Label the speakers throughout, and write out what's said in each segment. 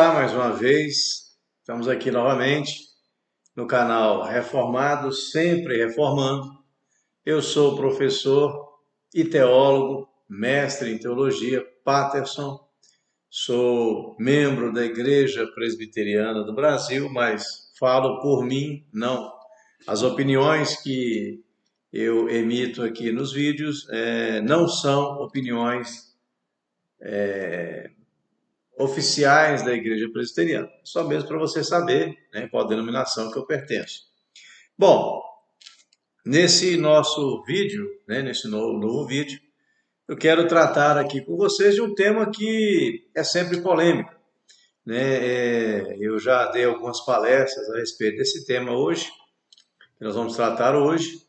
Speaker 1: Olá, mais uma vez. Estamos aqui novamente no canal Reformados, sempre reformando. Eu sou o professor e teólogo, mestre em teologia, Patterson. Sou membro da Igreja Presbiteriana do Brasil, mas falo por mim, não. As opiniões que eu emito aqui nos vídeos não são opiniões oficiais da Igreja Presbiteriana, só mesmo para você saber, né, qual a denominação que eu pertenço. Bom, nesse nosso vídeo, né, nesse novo vídeo, eu quero tratar aqui com vocês de um tema que é sempre polêmico, né? Eu já dei algumas palestras a respeito desse tema hoje, que nós vamos tratar hoje,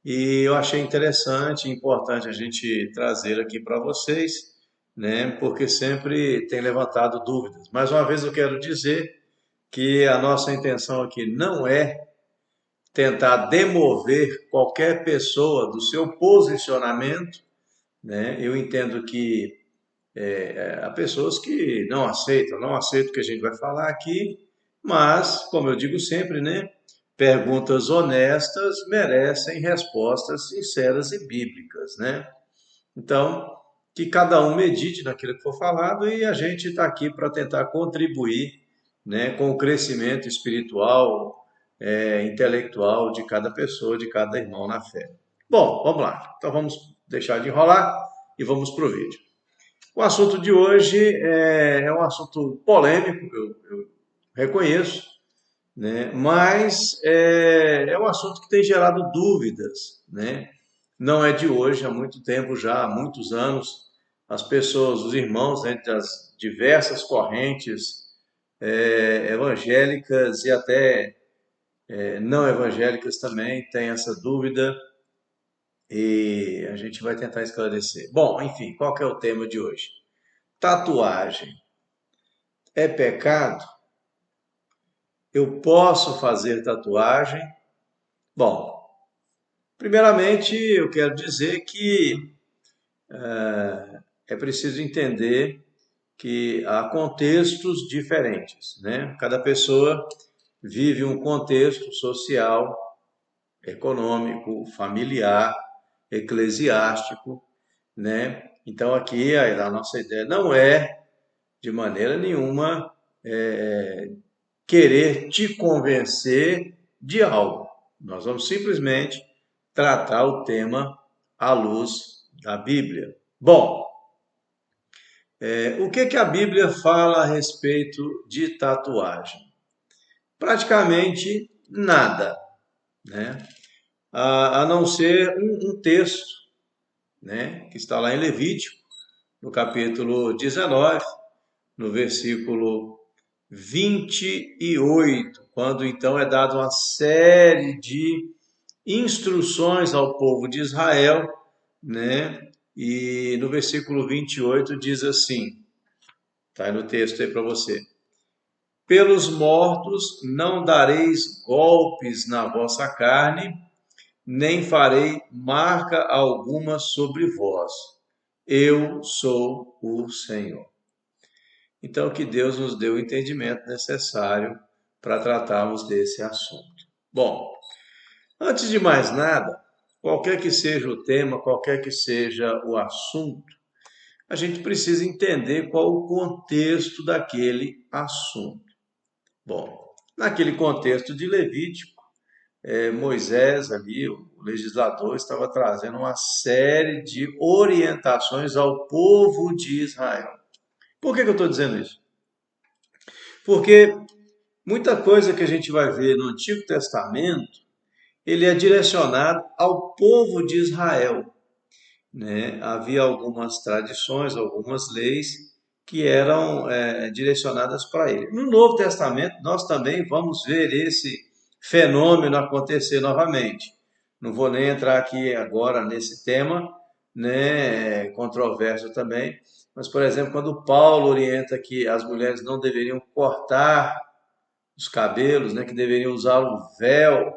Speaker 1: e eu achei interessante e importante a gente trazer aqui para vocês, né? Porque sempre tem levantado dúvidas. Mais uma vez eu quero dizer que a nossa intenção aqui não é tentar demover qualquer pessoa do seu posicionamento, né? Eu entendo que há pessoas que não aceitam o que a gente vai falar aqui, mas, como eu digo sempre, né? Perguntas honestas merecem respostas sinceras e bíblicas, né? Então, que cada um medite naquilo que for falado e a gente está aqui para tentar contribuir, né, com o crescimento espiritual, intelectual de cada pessoa, de cada irmão na fé. Bom, vamos lá. Então vamos deixar de enrolar e vamos para o vídeo. O assunto de hoje é um assunto polêmico, eu reconheço, né? Mas é um assunto que tem gerado dúvidas, né? Não é de hoje, há muito tempo já, há muitos anos, as pessoas, os irmãos, entre as diversas correntes evangélicas e até não evangélicas também têm essa dúvida e a gente vai tentar esclarecer. Bom, enfim, qual que é o tema de hoje? Tatuagem é pecado? Eu posso fazer tatuagem? Bom, primeiramente, eu quero dizer que é preciso entender que há contextos diferentes, né? Cada pessoa vive um contexto social, econômico, familiar, eclesiástico, né? Então aqui a nossa ideia não é, de maneira nenhuma, querer te convencer de algo. Nós vamos simplesmente tratar o tema à luz da Bíblia. Bom, o que a Bíblia fala a respeito de tatuagem? Praticamente nada, né? A não ser um texto, né, que está lá em Levítico, no capítulo 19, no versículo 28, quando então é dada uma série de instruções ao povo de Israel, né? E no versículo 28 diz assim, está aí no texto aí para você: pelos mortos não dareis golpes na vossa carne, nem farei marca alguma sobre vós. Eu sou o Senhor. Então, que Deus nos dê o entendimento necessário para tratarmos desse assunto. Bom, antes de mais nada, qualquer que seja o tema, qualquer que seja o assunto, a gente precisa entender qual o contexto daquele assunto. Bom, naquele contexto de Levítico, Moisés ali, o legislador, estava trazendo uma série de orientações ao povo de Israel. Por que eu estou dizendo isso? Porque muita coisa que a gente vai ver no Antigo Testamento, ele é direcionado ao povo de Israel, né? Havia algumas tradições, algumas leis que eram direcionadas para ele. No Novo Testamento, nós também vamos ver esse fenômeno acontecer novamente. Não vou nem entrar aqui agora nesse tema, né, controverso também, mas, por exemplo, quando Paulo orienta que as mulheres não deveriam cortar os cabelos, né, que deveriam usar o véu,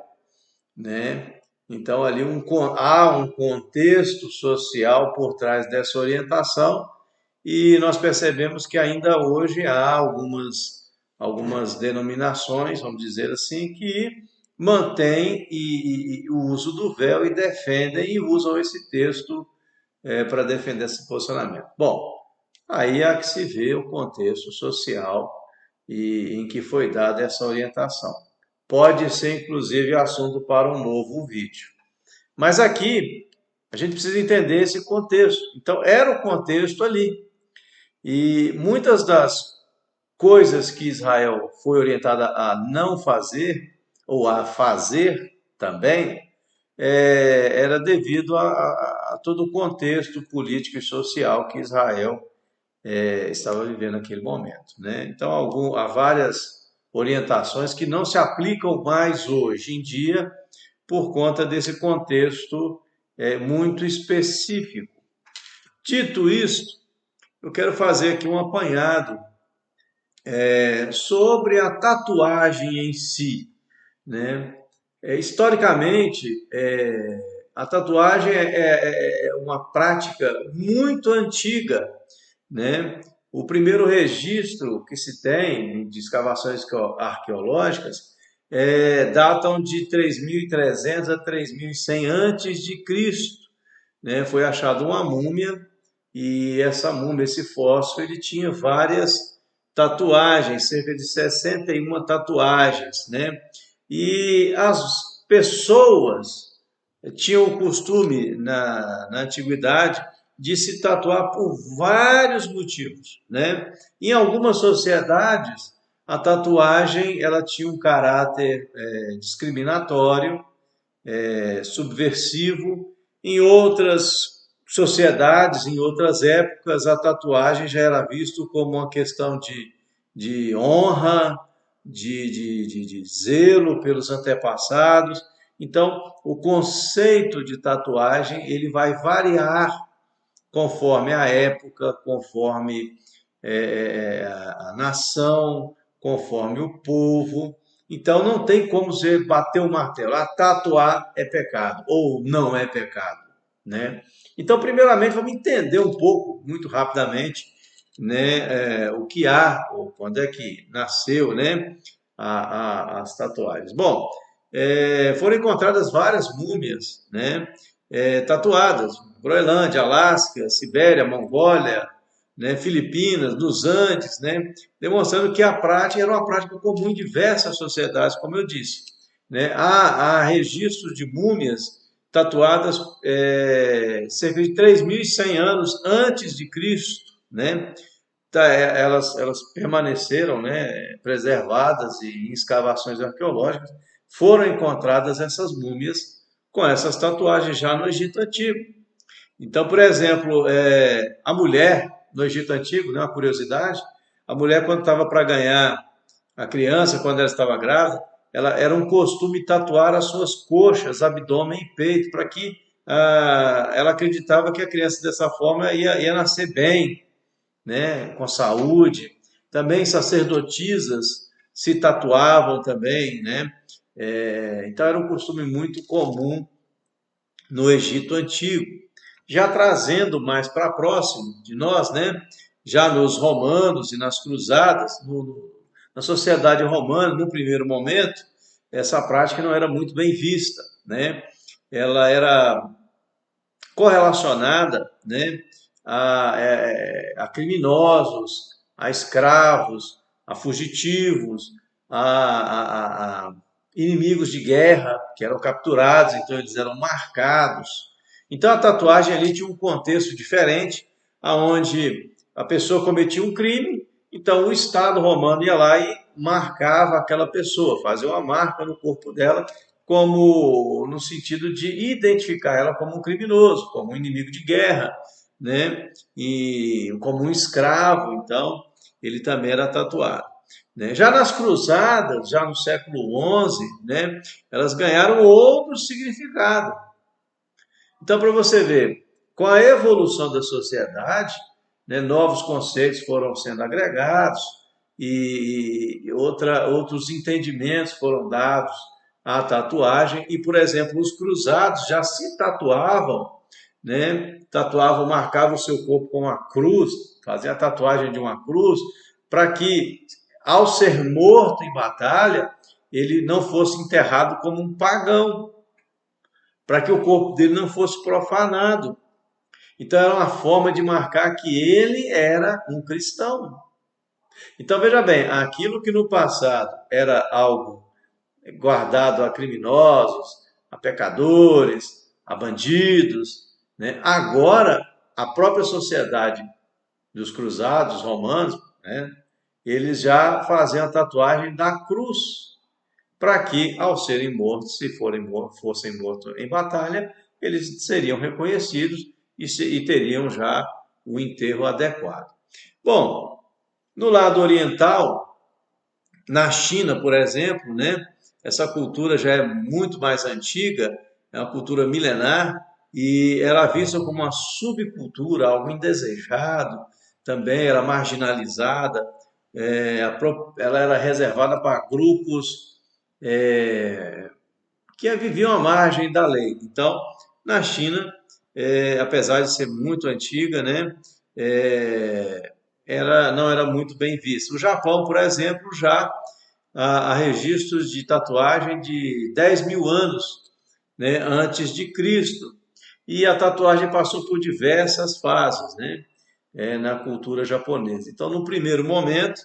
Speaker 1: né? Então há um contexto social por trás dessa orientação e nós percebemos que ainda hoje há algumas denominações, vamos dizer assim, que mantêm o uso do véu e defendem e usam esse texto para defender esse posicionamento. Bom, aí há que se ver o contexto social em que foi dada essa orientação. Pode ser, inclusive, assunto para um novo vídeo. Mas aqui a gente precisa entender esse contexto. Então, era o contexto ali. E muitas das coisas que Israel foi orientada a não fazer, ou a fazer também, era devido a todo o contexto político e social que Israel estava vivendo naquele momento, né? Então, há várias orientações que não se aplicam mais hoje em dia por conta desse contexto muito específico. Dito isto, eu quero fazer aqui um apanhado sobre a tatuagem em si, né? Historicamente, a tatuagem é uma prática muito antiga, né? O primeiro registro que se tem de escavações arqueológicas datam de 3.300 a 3.100 antes de Cristo, né? Foi achada uma múmia e essa múmia, esse fósforo, ele tinha várias tatuagens, cerca de 61 tatuagens, né? E as pessoas tinham o costume na antiguidade de se tatuar por vários motivos, né? Em algumas sociedades, a tatuagem ela tinha um caráter discriminatório, subversivo. Em outras sociedades, em outras épocas, a tatuagem já era visto como uma questão de honra, de zelo pelos antepassados. Então, o conceito de tatuagem ele vai variar conforme a época, conforme a nação, conforme o povo. Então não tem como você bater o martelo. Tatuar é pecado ou não é pecado, né? Então, primeiramente, vamos entender um pouco, muito rapidamente, né, o que há, ou quando é que nasceu, né, as tatuagens. Bom, foram encontradas várias múmias, né, tatuadas, Groenlândia, Alasca, Sibéria, Mongólia, né, Filipinas, nos Andes, né, demonstrando que a prática era uma prática comum em diversas sociedades, como eu disse, né. Há registros de múmias tatuadas cerca de 3.100 anos antes de Cristo, né. Elas permaneceram, né, preservadas e em escavações arqueológicas foram encontradas essas múmias com essas tatuagens já no Egito Antigo. Então, por exemplo, a mulher no Egito Antigo, né, uma curiosidade, a mulher quando estava para ganhar a criança, quando ela estava grávida, era um costume tatuar as suas coxas, abdômen e peito, para que ela acreditava que a criança dessa forma ia nascer bem, né, com saúde. Também sacerdotisas se tatuavam também, né? Então era um costume muito comum no Egito Antigo. Já trazendo mais para próximo de nós, né? Já nos romanos e nas cruzadas, na sociedade romana, no primeiro momento, essa prática não era muito bem vista, né? Ela era correlacionada, né, a criminosos, a escravos, a fugitivos, a inimigos de guerra que eram capturados, então eles eram marcados. Então a tatuagem ali tinha um contexto diferente, aonde a pessoa cometia um crime, então o Estado romano ia lá e marcava aquela pessoa, fazia uma marca no corpo dela, como no sentido de identificar ela como um criminoso, como um inimigo de guerra, né? E como um escravo, então ele também era tatuado. Né? Já nas cruzadas, já no século XI, né, elas ganharam outro significado. Então, para você ver, com a evolução da sociedade, né, novos conceitos foram sendo agregados e outros entendimentos foram dados à tatuagem. E, por exemplo, os cruzados já se tatuavam né? Tatuavam, marcavam o seu corpo com uma cruz, faziam a tatuagem de uma cruz, para que, ao ser morto em batalha, ele não fosse enterrado como um pagão, para que o corpo dele não fosse profanado. Então era uma forma de marcar que ele era um cristão. Então veja bem, aquilo que no passado era algo guardado a criminosos, a pecadores, a bandidos, né? Agora a própria sociedade dos cruzados romanos, né? Eles já faziam a tatuagem da cruz, para que, ao serem mortos, se fossem mortos em batalha, eles seriam reconhecidos e teriam já o enterro adequado. Bom, no lado oriental, na China, por exemplo, né, essa cultura já é muito mais antiga, é uma cultura milenar e era vista como uma subcultura, algo indesejado, também era marginalizada, ela era reservada para grupos que viviam à margem da lei. Então, na China, apesar de ser muito antiga, né, não era muito bem vista. O Japão, por exemplo, já há registros de tatuagem de 10 mil anos, né, antes de Cristo. E a tatuagem passou por diversas fases, né, na cultura japonesa. Então, no primeiro momento,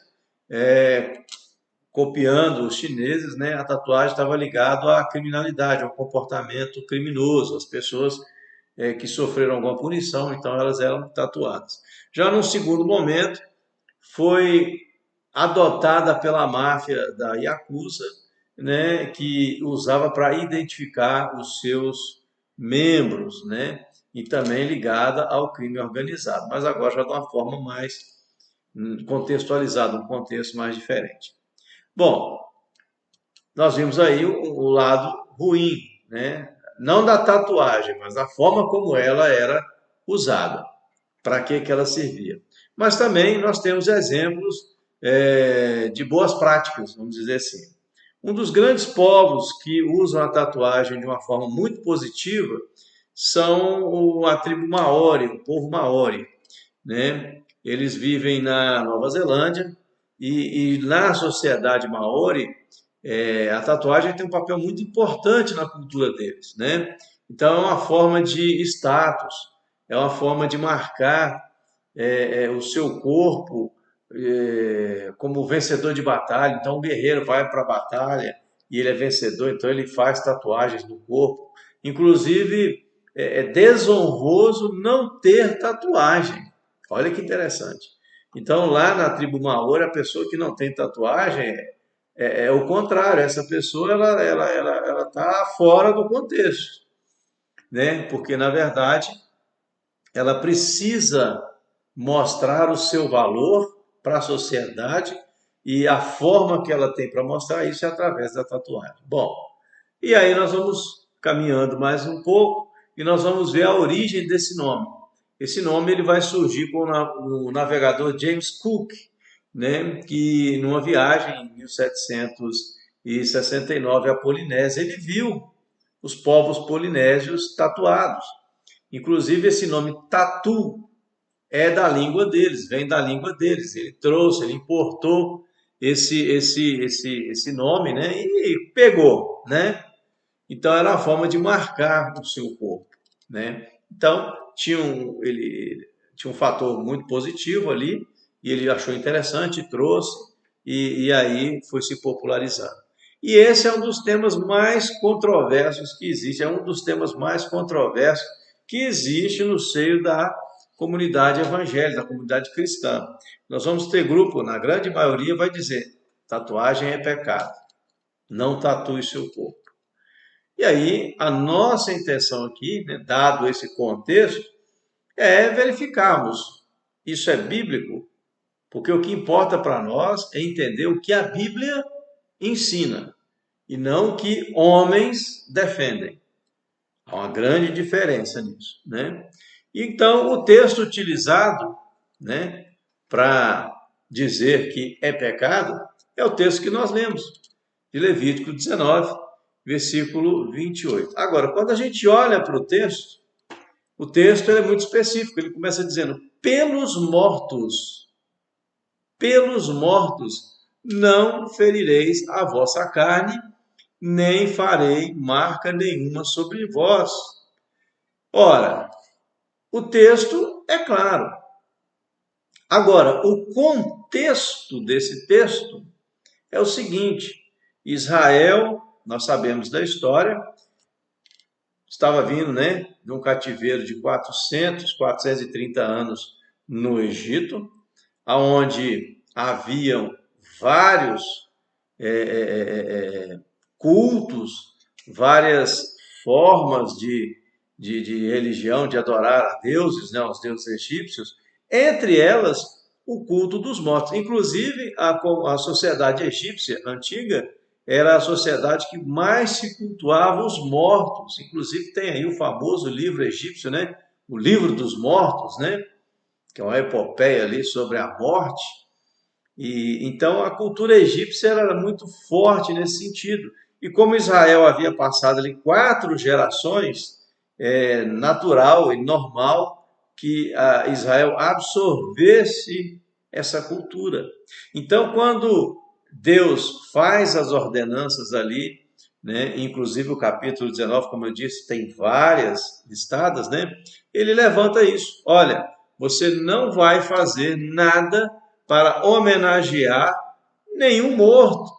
Speaker 1: copiando os chineses, né, a tatuagem estava ligada à criminalidade, ao comportamento criminoso, as pessoas que sofreram alguma punição, então elas eram tatuadas. Já num segundo momento, foi adotada pela máfia da Yakuza, né, que usava para identificar os seus membros, né, e também ligada ao crime organizado, mas agora já de uma forma mais contextualizada, um contexto mais diferente. Bom, nós vimos aí o lado ruim, né? Não da tatuagem, mas da forma como ela era usada, para que ela servia. Mas também nós temos exemplos de boas práticas, vamos dizer assim. Um dos grandes povos que usam a tatuagem de uma forma muito positiva são a tribo Maori, o povo Maori, né? Eles vivem na Nova Zelândia e na sociedade Maori a tatuagem tem um papel muito importante na cultura deles, né? Então é uma forma de status, é uma forma de marcar o seu corpo como vencedor de batalha. Então o guerreiro vai para a batalha e ele é vencedor, então ele faz tatuagens no corpo. Inclusive é desonroso não ter tatuagem. Olha que interessante. Então lá na tribo Maori a pessoa que não tem tatuagem é o contrário, essa pessoa ela está fora do contexto, né? Porque na verdade ela precisa mostrar o seu valor para a sociedade e a forma que ela tem para mostrar isso é através da tatuagem. Bom, e aí nós vamos caminhando mais um pouco e nós vamos ver a origem desse nome. Esse nome ele vai surgir com o navegador James Cook, né, que numa viagem em 1769 à Polinésia, ele viu os povos polinésios tatuados. Inclusive esse nome tatu é da língua deles, vem da língua deles. Ele trouxe, ele importou esse nome, né, e pegou, né? Então era uma forma de marcar o seu corpo, né? Então ele tinha um fator muito positivo ali e ele achou interessante, trouxe e aí foi se popularizando. E esse é um dos temas mais controversos que existe, é um dos temas mais controversos que existe no seio da comunidade evangélica, da comunidade cristã. Nós vamos ter grupo, na grande maioria vai dizer, tatuagem é pecado, não tatue seu corpo. E aí, a nossa intenção aqui, né, dado esse contexto, é verificarmos isso é bíblico, porque o que importa para nós é entender o que a Bíblia ensina e não o que homens defendem. Há uma grande diferença nisso, né? Então, o texto utilizado, né, para dizer que é pecado é o texto que nós lemos, de Levítico 19, versículo 28. Agora, quando a gente olha para o texto, O texto é muito específico, ele começa dizendo: pelos mortos não ferireis a vossa carne, nem farei marca nenhuma sobre vós. Ora, o texto é claro. Agora, o contexto desse texto é o seguinte: Israel, nós sabemos da história, estava vindo, né, de um cativeiro de 430 anos no Egito, aonde haviam vários cultos, várias formas de religião, de adorar a deuses, né, os deuses egípcios, entre elas o culto dos mortos. Inclusive, a sociedade egípcia antiga era a sociedade que mais se cultuava os mortos. Inclusive, tem aí o famoso livro egípcio, né? O livro dos mortos, né? Que é uma epopeia ali sobre a morte. E então a cultura egípcia era muito forte nesse sentido. E como Israel havia passado ali 4 gerações, é natural e normal que Israel absorvesse essa cultura. Então, quando Deus faz as ordenanças ali, né, inclusive o capítulo 19, como eu disse, tem várias listadas, né? Ele levanta isso. Olha, você não vai fazer nada para homenagear nenhum morto.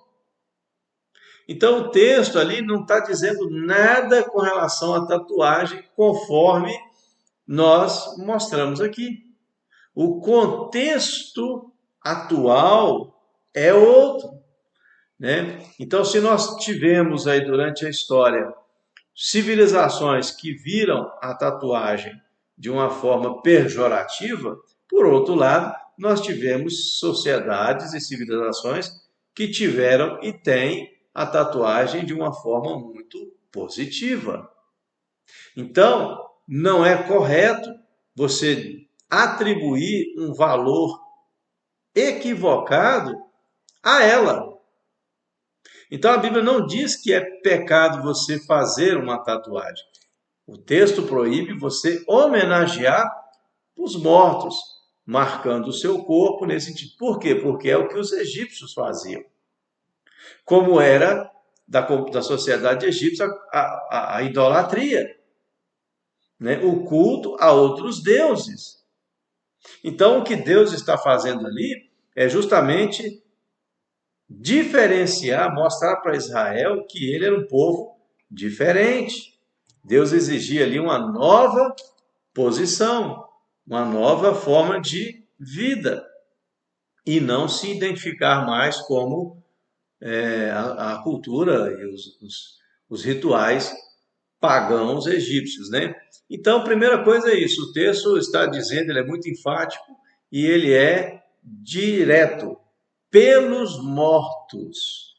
Speaker 1: Então o texto ali não está dizendo nada com relação à tatuagem, conforme nós mostramos aqui. O contexto atual é outro, né? Então, se nós tivemos aí durante a história civilizações que viram a tatuagem de uma forma pejorativa, por outro lado, nós tivemos sociedades e civilizações que tiveram e têm a tatuagem de uma forma muito positiva. Então, não é correto você atribuir um valor equivocado a ela. Então, a Bíblia não diz que é pecado você fazer uma tatuagem. O texto proíbe você homenagear os mortos, marcando o seu corpo nesse sentido. Por quê? Porque é o que os egípcios faziam. Como era da sociedade egípcia a idolatria, né? O culto a outros deuses. Então, o que Deus está fazendo ali é justamente diferenciar, mostrar para Israel que ele era um povo diferente. Deus exigia ali uma nova posição, uma nova forma de vida e não se identificar mais como a cultura e os rituais pagãos egípcios, né? Então, a primeira coisa é isso, o texto está dizendo, ele é muito enfático e ele é direto, pelos mortos.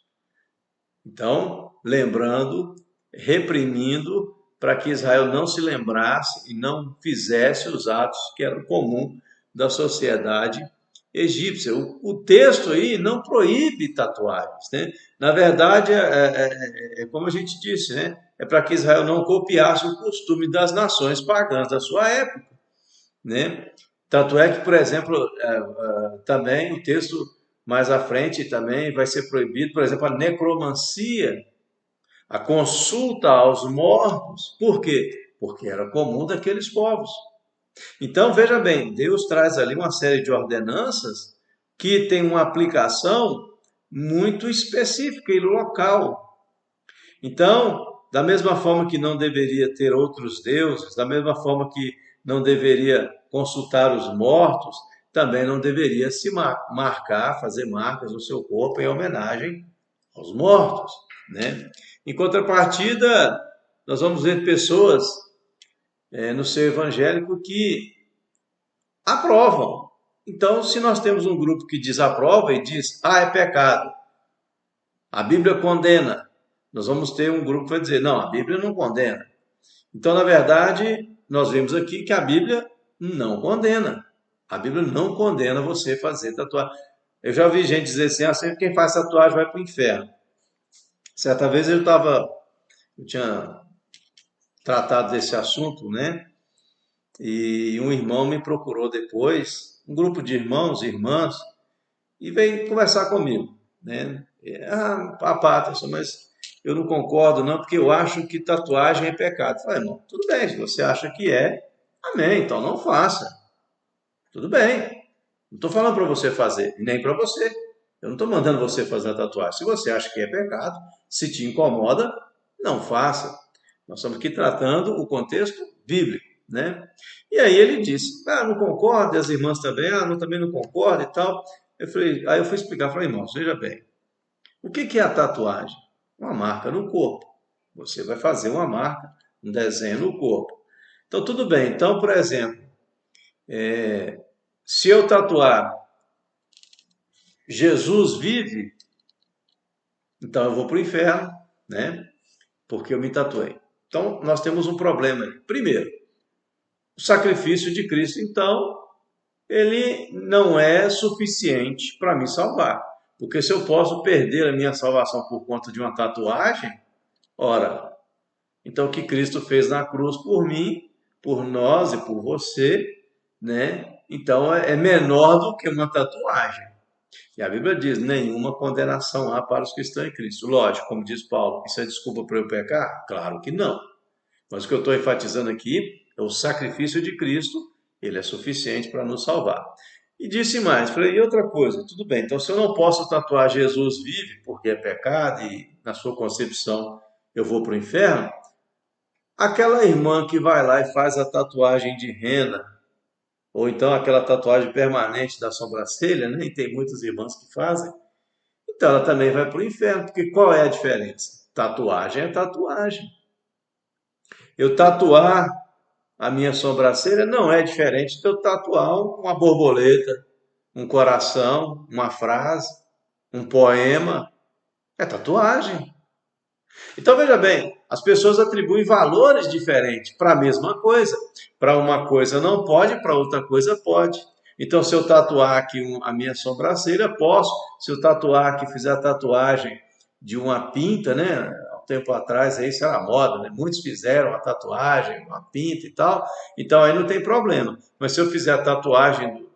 Speaker 1: Então, lembrando, reprimindo, para que Israel não se lembrasse e não fizesse os atos que eram comum da sociedade egípcia. O texto aí não proíbe tatuagens, né? Na verdade, é como a gente disse, né? É para que Israel não copiasse o costume das nações pagãs da sua época, né? Tanto é que, por exemplo, também o texto mais à frente também vai ser proibido, por exemplo, a necromancia, a consulta aos mortos. Por quê? Porque era comum daqueles povos. Então, veja bem, Deus traz ali uma série de ordenanças que tem uma aplicação muito específica e local. Então, da mesma forma que não deveria ter outros deuses, da mesma forma que não deveria consultar os mortos, também não deveria se marcar, fazer marcas no seu corpo em homenagem aos mortos, né? Em contrapartida, nós vamos ver pessoas no seu evangélico que aprovam. Então, se nós temos um grupo que desaprova e diz, é pecado, a Bíblia condena, nós vamos ter um grupo que vai dizer, não, a Bíblia não condena. Então, na verdade, nós vemos aqui que a Bíblia não condena. A Bíblia não condena você fazer tatuagem. Eu já ouvi gente dizer assim, sempre quem faz tatuagem vai para o inferno. Certa vez eu tinha tratado desse assunto, né? e um irmão me procurou depois, um grupo de irmãos e irmãs, e veio conversar comigo, né? Patterson, mas eu não concordo não, porque eu acho que tatuagem é pecado. Eu falei, irmão, tudo bem, se você acha que é, amém, então não faça. Tudo bem. Não estou falando para você fazer, nem para você. Eu não estou mandando você fazer a tatuagem. Se você acha que é pecado, se te incomoda, não faça. Nós estamos aqui tratando o contexto bíblico, né? E aí ele disse, não concordo, e as irmãs também, também não concordo e tal. Aí eu fui explicar, falei, irmãos, veja bem, o que é a tatuagem? Uma marca no corpo. Você vai fazer uma marca, um desenho no corpo. Então, tudo bem. Então, por exemplo, se eu tatuar Jesus vive, então eu vou para o inferno, né? Porque eu me tatuei. Então, nós temos um problema aí. Primeiro, o sacrifício de Cristo, então, ele não é suficiente para me salvar. Porque se eu posso perder a minha salvação por conta de uma tatuagem, ora, então o que Cristo fez na cruz por mim, por nós e por você, né? Então é menor do que uma tatuagem. E a Bíblia diz: nenhuma condenação há para os que estão em Cristo. Lógico, como diz Paulo, isso é desculpa para eu pecar? Claro que não. Mas o que eu estou enfatizando aqui é o sacrifício de Cristo, ele é suficiente para nos salvar. E disse mais, falei, e outra coisa, tudo bem, então se eu não posso tatuar Jesus vive, porque é pecado e na sua concepção eu vou para o inferno, aquela irmã que vai lá e faz a tatuagem de rena, ou então aquela tatuagem permanente da sobrancelha, né? E tem muitas irmãs que fazem, então ela também vai para o inferno, porque qual é a diferença? Tatuagem é tatuagem. Eu tatuar a minha sobrancelha não é diferente de eu tatuar uma borboleta, um coração, uma frase, um poema. É tatuagem. Então veja bem, as pessoas atribuem valores diferentes para a mesma coisa. Para uma coisa não pode, para outra coisa pode. Então, se eu tatuar aqui a minha sobrancelha, posso. Se eu tatuar aqui, fizer a tatuagem de uma pinta, né? Há um tempo atrás, aí, isso era moda, né? Muitos fizeram a tatuagem, uma pinta e tal. Então, aí não tem problema. Mas se eu fizer a tatuagem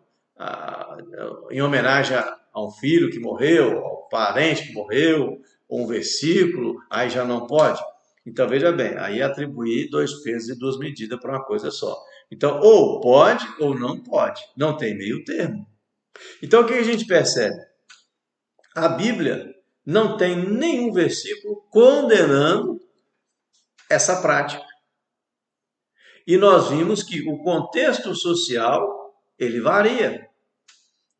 Speaker 1: em homenagem a um filho que morreu, ao parente que morreu, ou um versículo, aí já não pode. Então, veja bem, aí atribuir dois pesos e duas medidas para uma coisa só. Então, ou pode ou não pode. Não tem meio termo. Então, o que a gente percebe? A Bíblia não tem nenhum versículo condenando essa prática. E nós vimos que o contexto social, ele varia,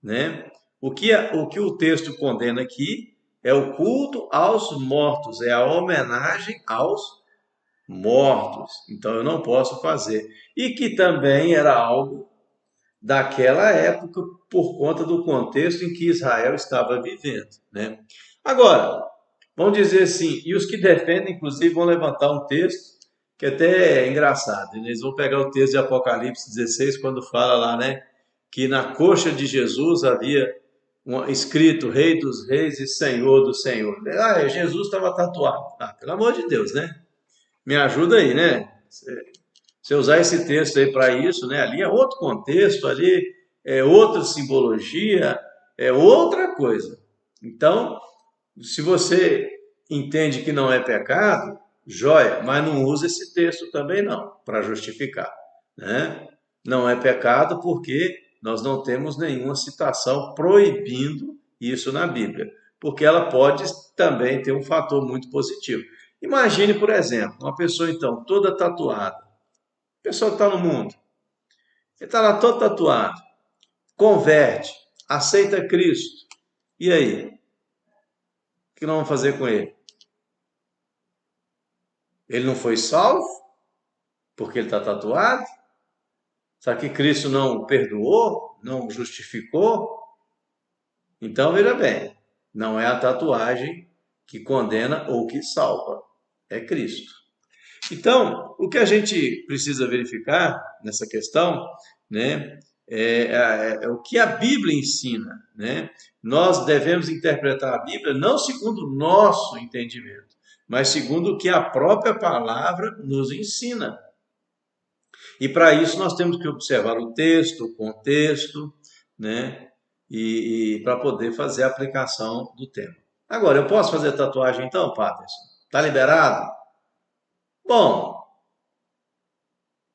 Speaker 1: né? O que o texto condena aqui é o culto aos mortos, é a homenagem aos mortos. Então eu não posso fazer. E que também era algo daquela época por conta do contexto em que Israel estava vivendo, né? Agora, vamos dizer assim, e os que defendem, inclusive, vão levantar um texto que até é engraçado. Eles vão pegar o texto de Apocalipse 16, quando fala lá, né, que na coxa de Jesus havia escrito Rei dos Reis e Senhor dos Senhores. Jesus estava tatuado. Pelo amor de Deus, né? Me ajuda aí, né? Se eu usar esse texto aí para isso, né? Ali é outro contexto, ali é outra simbologia, é outra coisa. Então, se você entende que não é pecado, joia, mas não usa esse texto também não, para justificar, né? Não é pecado porque nós não temos nenhuma citação proibindo isso na Bíblia, porque ela pode também ter um fator muito positivo. Imagine, por exemplo, uma pessoa então toda tatuada, pessoa que está no mundo, ele está lá todo tatuado, converte, aceita Cristo, e aí? O que nós vamos fazer com ele? Ele não foi salvo porque ele está tatuado? Será que Cristo não o perdoou? Não o justificou? Então, veja bem, não é a tatuagem que condena ou que salva, é Cristo. Então, o que a gente precisa verificar nessa questão, né, é o que a Bíblia ensina, né? Nós devemos interpretar a Bíblia não segundo o nosso entendimento, mas segundo o que a própria palavra nos ensina. E para isso nós temos que observar o texto, o contexto, né? E para poder fazer a aplicação do tema. Agora, eu posso fazer tatuagem então, Patterson? Está liberado? Bom,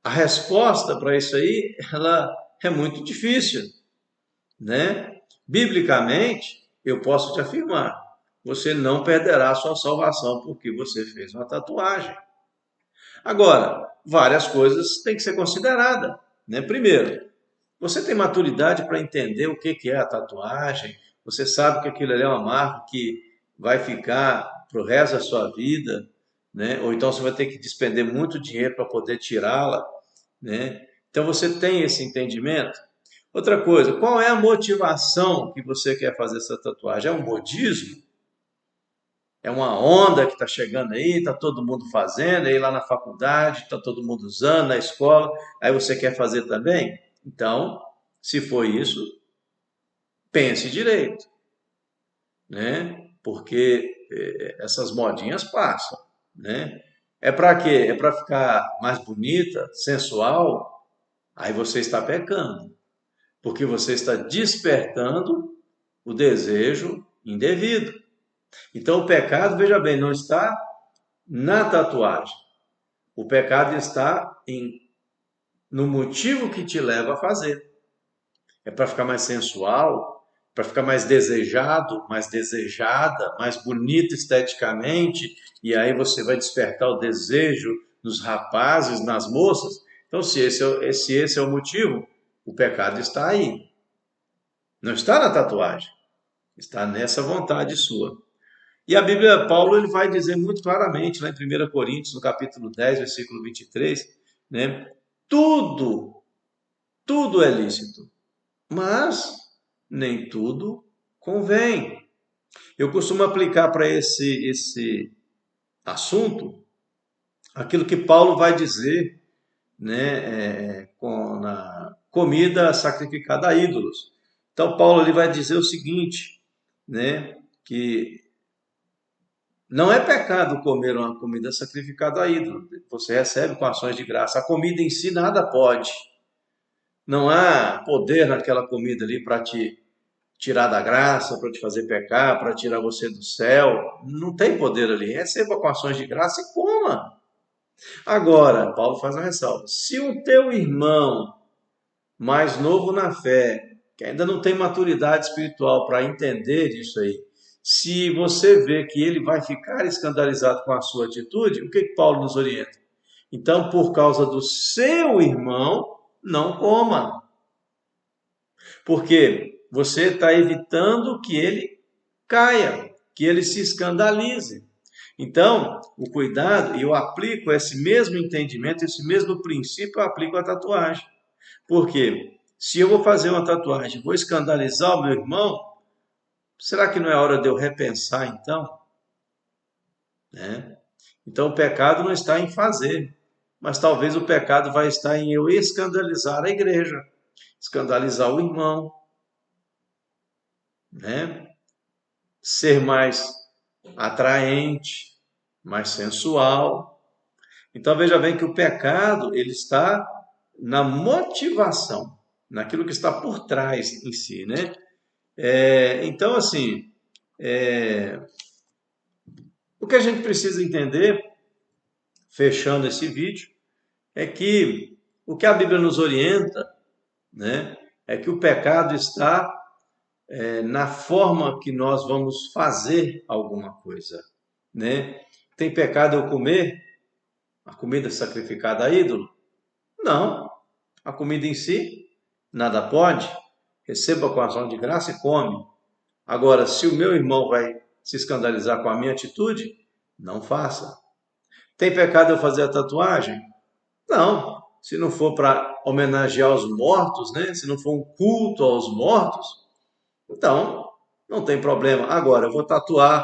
Speaker 1: a resposta para isso aí, ela é muito difícil, né? Biblicamente, eu posso te afirmar, você não perderá a sua salvação porque você fez uma tatuagem. Agora, várias coisas têm que ser consideradas, né? Primeiro, você tem maturidade para entender o que é a tatuagem? Você sabe que aquilo ali é uma marca que vai ficar para o resto da sua vida, né? Ou então você vai ter que despender muito dinheiro para poder tirá-la, né? Então você tem esse entendimento. Outra coisa, qual é a motivação que você quer fazer essa tatuagem? É um modismo? É uma onda que está chegando aí, está todo mundo fazendo, aí lá na faculdade, está todo mundo usando, na escola, aí você quer fazer também? Então, se for isso, pense direito, né? Porque essas modinhas passam, né? É para quê? É para ficar mais bonita, sensual? Aí você está pecando, porque você está despertando o desejo indevido. Então, o pecado, veja bem, não está na tatuagem. O pecado está no motivo que te leva a fazer. É para ficar mais sensual, para ficar mais desejado, mais desejada, mais bonito esteticamente, e aí você vai despertar o desejo nos rapazes, nas moças. Então, se esse é o motivo, o pecado está aí. Não está na tatuagem, está nessa vontade sua. E a Bíblia, Paulo, ele vai dizer muito claramente, lá em 1 Coríntios, no capítulo 10, versículo 23, né? Tudo, tudo é lícito, mas nem tudo convém. Eu costumo aplicar para esse assunto aquilo que Paulo vai dizer, né, na comida sacrificada a ídolos. Então, Paulo ele vai dizer o seguinte, né, que não é pecado comer uma comida sacrificada a ídolo. Você recebe com ações de graça. A comida em si nada pode. Não há poder naquela comida ali para te tirar da graça, para te fazer pecar, para tirar você do céu. Não tem poder ali. Receba com ações de graça e coma. Agora, Paulo faz uma ressalva. Se o teu irmão mais novo na fé, que ainda não tem maturidade espiritual para entender isso aí, se você vê que ele vai ficar escandalizado com a sua atitude, o que Paulo nos orienta? Então, por causa do seu irmão, não coma. Porque você está evitando que ele caia, que ele se escandalize. Então, o cuidado, e eu aplico esse mesmo entendimento, esse mesmo princípio, eu aplico à tatuagem. Por quê? Se eu vou fazer uma tatuagem, vou escandalizar o meu irmão, será que não é hora de eu repensar então? Né? Então o pecado não está em fazer, mas talvez o pecado vai estar em eu escandalizar a igreja, escandalizar o irmão, né? Ser mais atraente, mais sensual. Então veja bem que o pecado ele está na motivação, naquilo que está por trás em si, né? Então assim, o que a gente precisa entender, fechando esse vídeo, é que o que a Bíblia nos orienta, né, é que o pecado está na forma que nós vamos fazer alguma coisa, né? Tem pecado eu comer a comida sacrificada a ídolo? Não. A comida em si, nada pode. Receba com ação de graça e come. Agora, se o meu irmão vai se escandalizar com a minha atitude, não faça. Tem pecado eu fazer a tatuagem? Não. Se não for para homenagear os mortos, né? Se não for um culto aos mortos, então não tem problema. Agora, eu vou tatuar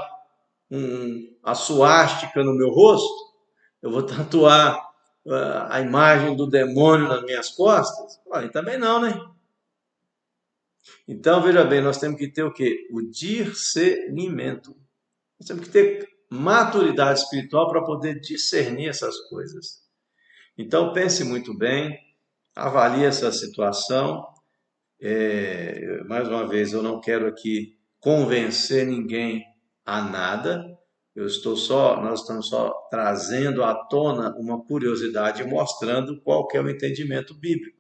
Speaker 1: a suástica no meu rosto? Eu vou tatuar a imagem do demônio nas minhas costas? Aí também não, né? Então, veja bem, nós temos que ter o quê? O discernimento. Nós temos que ter maturidade espiritual para poder discernir essas coisas. Então pense muito bem, avalie essa situação. Mais uma vez, eu não quero aqui convencer ninguém a nada. Nós estamos só trazendo à tona uma curiosidade e mostrando qual que é o entendimento bíblico.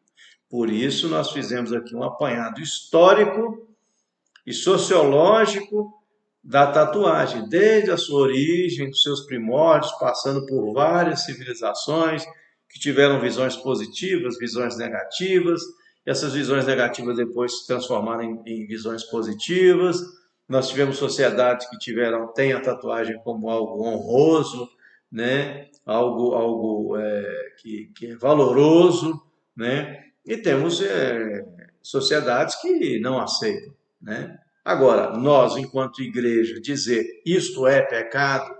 Speaker 1: Por isso, nós fizemos aqui um apanhado histórico e sociológico da tatuagem, desde a sua origem, dos seus primórdios, passando por várias civilizações que tiveram visões positivas, visões negativas, e essas visões negativas depois se transformaram em visões positivas. Nós tivemos sociedades que têm a tatuagem como algo honroso, né? Algo que é valoroso, né? E temos sociedades que não aceitam, né? Agora, nós, enquanto igreja, dizer isto é pecado,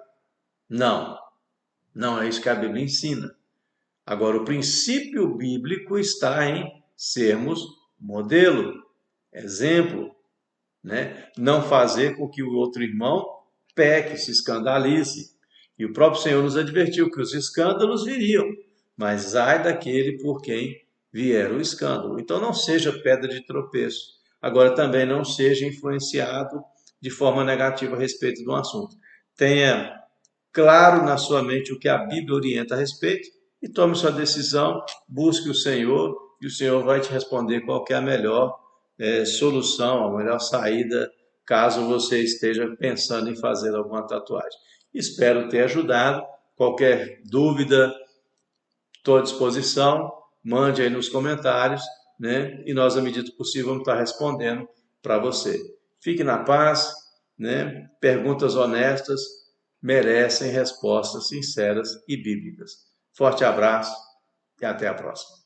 Speaker 1: não, não é isso que a Bíblia ensina. Agora, o princípio bíblico está em sermos modelo, exemplo, né? Não fazer com que o outro irmão peque, se escandalize. E o próprio Senhor nos advertiu que os escândalos viriam, mas ai daquele por quem vier o escândalo. Então não seja pedra de tropeço. Agora também não seja influenciado de forma negativa a respeito de um assunto. Tenha claro na sua mente o que a Bíblia orienta a respeito e tome sua decisão, busque o Senhor e o Senhor vai te responder qual que é a melhor solução, a melhor saída, caso você esteja pensando em fazer alguma tatuagem. Espero ter ajudado. Qualquer dúvida, estou à disposição. Mande aí nos comentários, né? E nós, à medida do possível, vamos estar respondendo para você. Fique na paz, né? Perguntas honestas merecem respostas sinceras e bíblicas. Forte abraço e até a próxima.